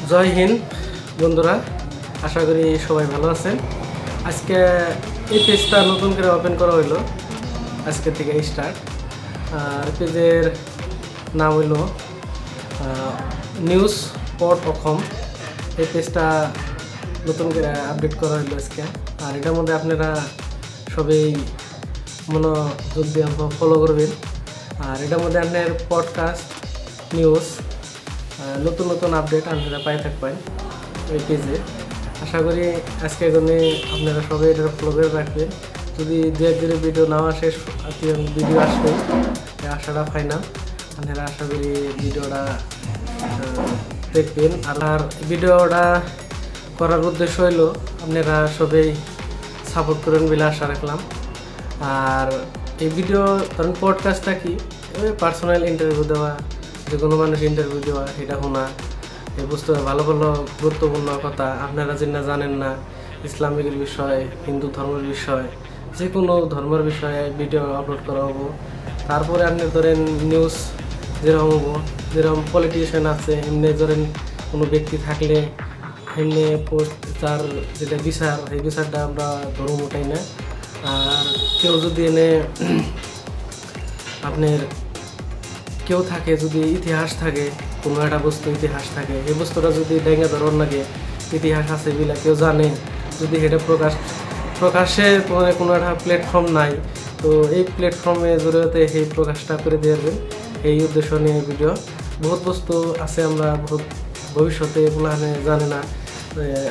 জয় হিন্দ বন্ধুরা, আশা করি সবাই ভালো আছেন। আজকে এই পেজটা নতুন করে ওপেন করা হইলো, আজকে থেকে স্টার্ট। আর পেজের নাম হইল নিউজ পট অসম। এই পেজটা নতুন করে আপডেট করা হইলো আজকে। আর এটার মধ্যে আপনারা সবাই মনোযোগ দিয়ে ফলো করবেন। আর এটার মধ্যে আপনার পডকাস্ট, নিউজ, নতুন নতুন আপডেট আপনারা পাই থাকবেন এই পেজে। আশা করি আজকে এখানে আপনারা সবাই এটা ফলো করে রাখবেন। যদি দু একদিনের ভিডিও নাও আসে, ভিডিও আসবে, আশাটা ফাইনাল। আপনারা আশা করি ভিডিওটা দেখবেন। আর ভিডিওটা করার উদ্দেশ্য হইল আপনারা সবাই সাপোর্ট করবেন বলে আশা রাখলাম। আর এই ভিডিও ধরেন পডকাস্টটা কি, পার্সোনাল ইন্টারভিউ দেওয়া, যে কোনো মানুষ ইন্টারভিউ দেওয়া, এটা শোনা, এই বুঝতে ভালো ভালো গুরুত্বপূর্ণ কথা আপনারা যেটা জানেন না, ইসলামিকের বিষয়, হিন্দু ধর্মের বিষয়, যে কোনো ধর্মের বিষয়ে ভিডিও আপলোড করা হবো। তারপরে আপনি ধরেন নিউজ যেরকম হবো, যেরকম পলিটিশিয়ান আছে এমনি ধরেন কোনো ব্যক্তি থাকলে এমনি পোস্ট, তার যেটা বিচার, এই বিচারটা আমরা ধর্ম ওঠাই না। আর কেউ যদি এনে আপনার কেউ থাকে, যদি ইতিহাস থাকে, কোনো একটা বস্তু ইতিহাস থাকে, এই বস্তুটা যদি ডেঙ্গে ধরন লাগে, ইতিহাস আছে বিলা কেউ জানে, যদি এটা প্রকাশে কোনো একটা প্ল্যাটফর্ম নাই, তো এই প্ল্যাটফর্মের জরিয়তে সেই প্রকাশটা করে দিয়ে দেবেন। এই উদ্দেশ্য নিয়ে ভিডিও। বহুত বস্তু আছে আমরা বহুত ভবিষ্যতে এগুলো জানে না,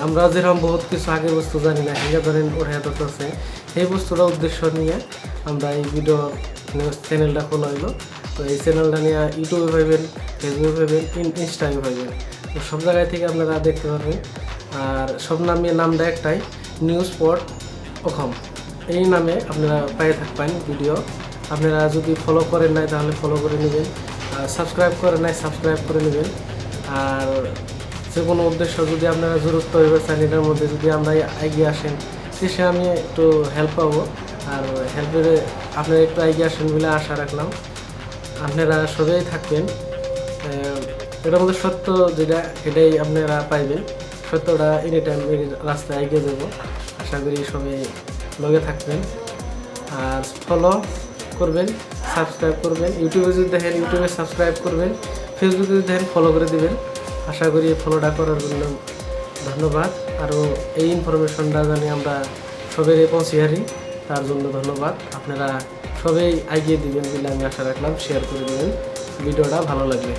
আমরা যেরকম বহুত কিছু আগে বস্তু জানি না, হিঙ্গা ধরেন ওরা আছে, এই বস্তুটা উদ্দেশ্য নিয়ে আমরা এই ভিডিও নিউজ চ্যানেলটা খোলা হইলো। তো এই চ্যানেলটা নিয়ে ইউটিউবে পাইবেন, ফেসবুকে পাইবেন, ইনস্টাগ্রামে পাইবেন, তো সব জায়গায় থেকে আপনারা দেখতে পারবেন। আর সব নামটা একটাই, নিউজ পট অসম। এই নামে আপনারা পাই থাকবেন ভিডিও। আপনারা যদি ফলো করেন নাই তাহলে ফলো করে নেবেন, আর সাবস্ক্রাইব করেন নাই সাবস্ক্রাইব করে নেবেন। আর যে কোনো উদ্দেশ্য যদি আপনারা জরুরত হইবে চান, এটার মধ্যে যদি আমরা এগিয়ে আসেন, শেষে আমি একটু হেল্প পাবো। আর হেল্পের আপনারা একটু এগিয়ে আসেন বলে আশা রাখলাম। আপনারা সবাই থাকবেন, এটার মধ্যে সত্য যেটা এটাই আপনারা পাইবেন। সত্যটা এনি টাইম এই রাস্তায় এগিয়ে যাবো। আশা করি সবাই লগে থাকবেন আর ফলো করবেন, সাবস্ক্রাইব করবেন। ইউটিউবে যদি দেখেন ইউটিউবে সাবস্ক্রাইব করবেন, ফেসবুকে যদি দেখেন ফলো করে দেবেন। আশা করি ফলোটা করার জন্য ধন্যবাদ। আরও এই ইনফরমেশনটা জানি আমরা সবাই পৌঁছে হারি, তার জন্য ধন্যবাদ। আপনারা সবাই এগিয়ে দিবেন বলে আমি আশা রাখলাম। শেয়ার করে দেবেন, ভিডিওটা ভালো লাগবে।